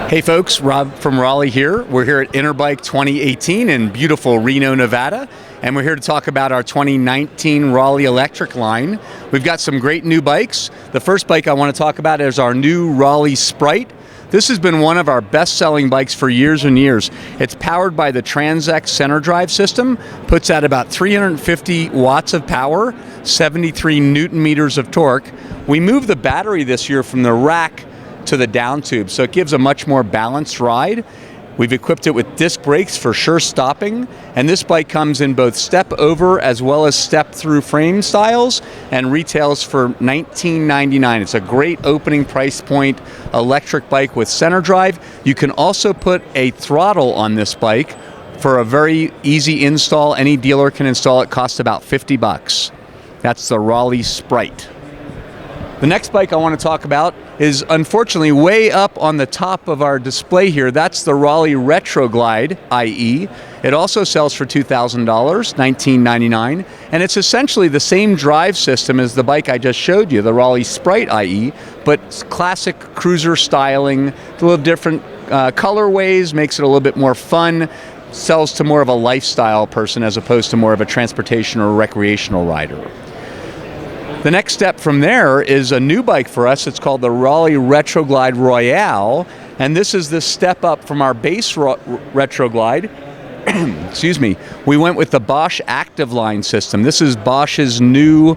Hey folks, Rob from Raleigh here. We're here at Interbike 2018 in beautiful Reno, Nevada, and we're here to talk about our 2019 Raleigh electric line. We've got some great new bikes. The first bike I want to talk about is our new Raleigh Sprite. This has been one of our best-selling bikes for years and years. It's powered by the TransX center drive system, puts out about 350 watts of power, 73 Newton meters of torque. We moved the battery this year from the rack to the down tube, so it gives a much more balanced ride. We've equipped it with disc brakes for sure stopping, and this bike comes in both step over as well as step through frame styles and retails for $19.99. It's a great opening price point electric bike with center drive. You can also put a throttle on this bike for a very easy install. Any dealer can install it. Costs about $50. That's the Raleigh Sprite. The next bike I want to talk about is unfortunately way up on the top of our display here. That's the Raleigh Retroglide IE. It also sells for $2,000, $19.99, and it's essentially the same drive system as the bike I just showed you, the Raleigh Sprite IE, but classic cruiser styling, a little different colorways, makes it a little bit more fun, sells to more of a lifestyle person as opposed to more of a transportation or recreational rider. The next step from there is a new bike for us. It's called the Raleigh Retroglide Royale, and this is the step up from our base Retroglide. Excuse me. We went with the Bosch Active Line system. This is Bosch's new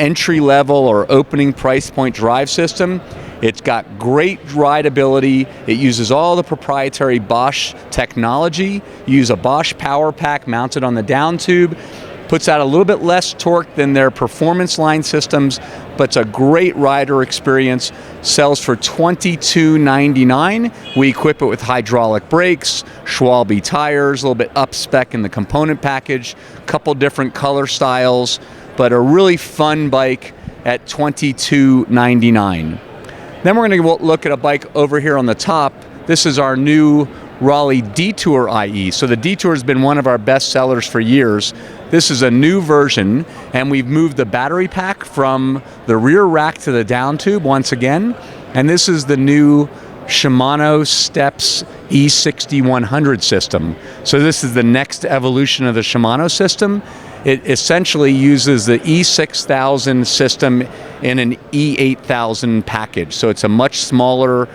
entry-level or opening price point drive system. It's got great rideability. It uses all the proprietary Bosch technology. You use a Bosch power pack mounted on the down tube. Puts out a little bit less torque than their performance line systems, but it's a great rider experience. Sells for $22.99. We equip it with hydraulic brakes, Schwalbe tires, a little bit up spec in the component package, couple different color styles, but a really fun bike at $22.99. Then we're going to look at a bike over here on the top. This is our new Raleigh Detour IE. So the Detour has been one of our best sellers for years. This is a new version, and we've moved the battery pack from the rear rack to the down tube once again. And this is the new Shimano Steps E6100 system. So this is the next evolution of the Shimano system. It essentially uses the E6000 system in an E8000 package. So it's a much smaller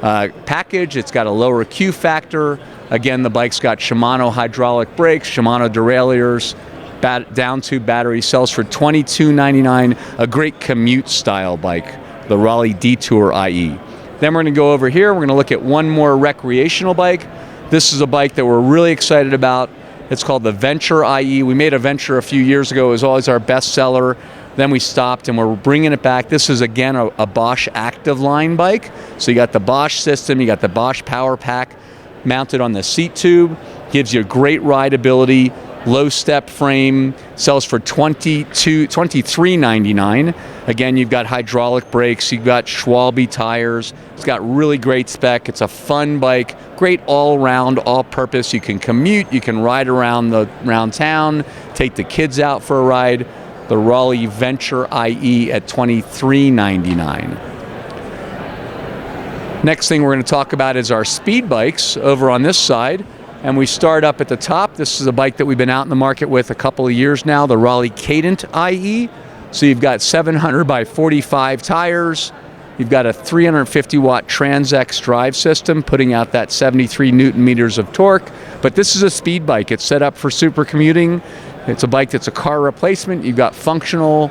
package. It's got a lower Q factor. Again, the bike's got Shimano hydraulic brakes, Shimano derailleurs, down tube battery. Sells for $22.99. A great commute style bike, the Raleigh Detour IE. Then we're going to go over here. We're going to look at one more recreational bike. This is a bike that we're really excited about. It's called the Venture IE. We made a Venture a few years ago. It was always our best seller. Then we stopped and we're bringing it back. This is again a Bosch Active Line bike. So you got the Bosch system, you got the Bosch power pack mounted on the seat tube. Gives you great rideability, low step frame. Sells for $23.99. Again, you've got hydraulic brakes, you've got Schwalbe tires. It's got really great spec. It's a fun bike, great all-round, all-purpose. You can commute, you can ride around town, take the kids out for a ride. The Raleigh Venture IE at $23.99. Next thing we're going to talk about is our speed bikes over on this side. And we start up at the top. This is a bike that we've been out in the market with a couple of years now, the Raleigh Kayden IE. So you've got 700 by 45 tires. You've got a 350 watt TransX drive system putting out that 73 Newton meters of torque. But this is a speed bike. It's set up for super commuting. It's a bike that's a car replacement. You've got functional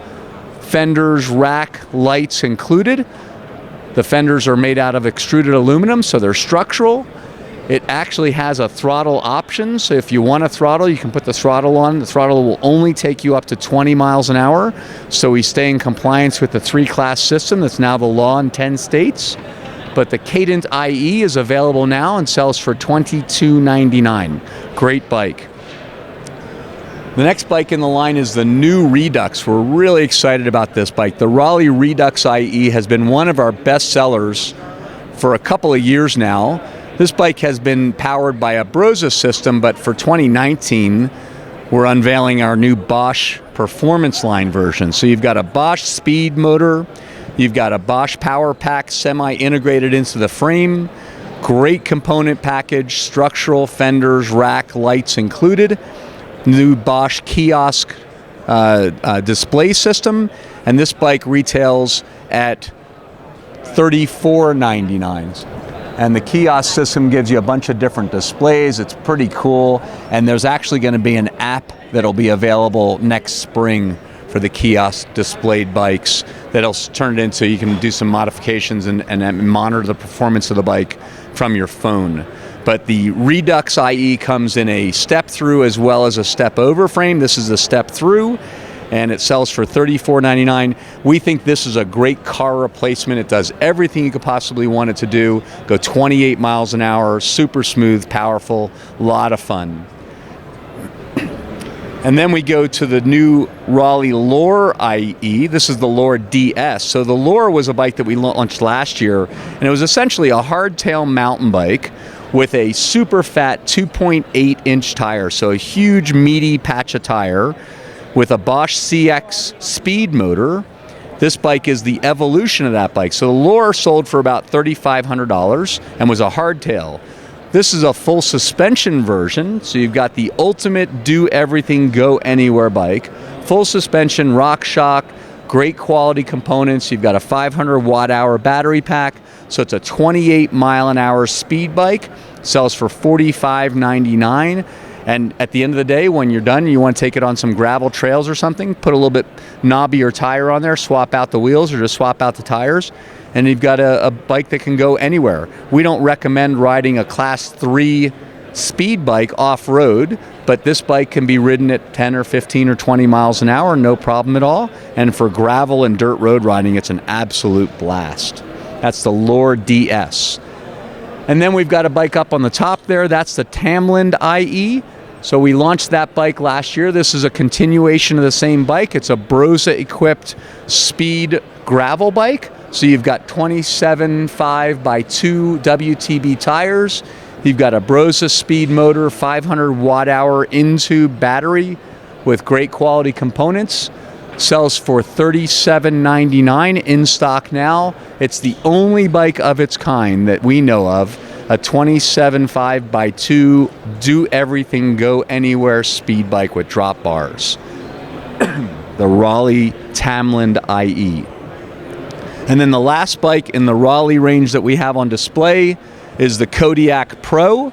fenders, rack, lights included. The fenders are made out of extruded aluminum, so they're structural. It actually has a throttle option, so if you want a throttle, you can put the throttle on. The throttle will only take you up to 20 miles an hour, so we stay in compliance with the 3-class system that's now the law in 10 states. But the Kayden IE is available now and sells for $22.99. Great bike. The next bike in the line is the new Redux. We're really excited about this bike. The Raleigh Redux IE has been one of our best sellers for a couple of years now. This bike has been powered by a Brose system, but for 2019, we're unveiling our new Bosch Performance Line version. So you've got a Bosch speed motor, you've got a Bosch power pack semi-integrated into the frame, Great component package, structural, fenders, rack, lights included. New Bosch kiosk display system, and this bike retails at $34.99. And the kiosk system gives you a bunch of different displays. It's pretty cool, and there's actually going to be an app that'll be available next spring for the kiosk displayed bikes that'll turn it into, you can do some modifications and monitor the performance of the bike from your phone. But the Redux IE comes in a step through as well as a step over frame. This is a step through, and it sells for $34.99. We think this is a great car replacement. It does everything you could possibly want it to do. Go 28 miles an hour, super smooth, powerful, a lot of fun. And then we go to the new Raleigh Lure IE. This is the Lure DS. So the Lure was a bike that we launched last year, and it was essentially a hardtail mountain bike with a super fat 2.8-inch tire. So a huge meaty patch of tire with a Bosch CX speed motor. This bike is the evolution of that bike. So the Lure sold for about $3,500 and was a hardtail. This is a full suspension version, so you've got the ultimate do everything, go anywhere bike. Full suspension, rock shock, great quality components. You've got a 500 watt-hour battery pack, so it's a 28 mile an hour speed bike. Sells for $45.99. And at the end of the day, when you're done, you want to take it on some gravel trails or something, put a little bit knobbier tire on there, swap out the wheels or just swap out the tires, and you've got a bike that can go anywhere. We don't recommend riding a class 3 speed bike off-road, but this bike can be ridden at 10 or 15 or 20 miles an hour, no problem at all. And for gravel and dirt road riding, it's an absolute blast. That's the Lure DS. And then we've got a bike up on the top there. That's the Tamland IE. So we launched that bike last year. This is a continuation of the same bike. It's a Broza-equipped speed gravel bike. So you've got 27.5 by 2 WTB tires. You've got a Broza speed motor, 500 watt-hour in-tube battery with great quality components. Sells for $37.99 in stock now. It's the only bike of its kind that we know of, a 27.5 by 2 do everything, go anywhere speed bike with drop bars. The Raleigh Tamland IE. And then the last bike in the Raleigh range that we have on display is the Kodiak Pro.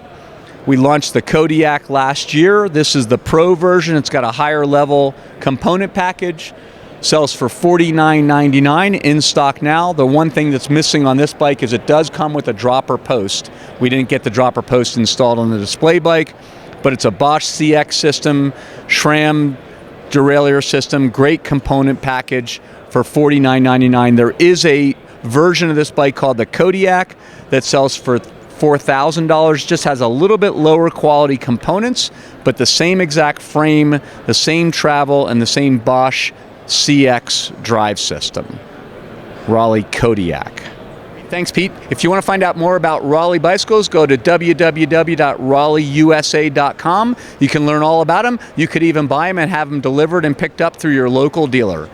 We launched the Kodiak last year. This is the Pro version. It's got a higher level component package. Sells for $49.99 in stock now. The one thing that's missing on this bike is it does come with a dropper post. We didn't get the dropper post installed on the display bike, but it's a Bosch CX system, SRAM derailleur system, great component package for $49.99. There is a version of this bike called the Kodiak that sells for $4,000, just has a little bit lower quality components, but the same exact frame, the same travel, and the same Bosch CX drive system. Raleigh Kodiak. Thanks, Pete. If you want to find out more about Raleigh bicycles, go to www.raleighusa.com. You can learn all about them. You could even buy them and have them delivered and picked up through your local dealer.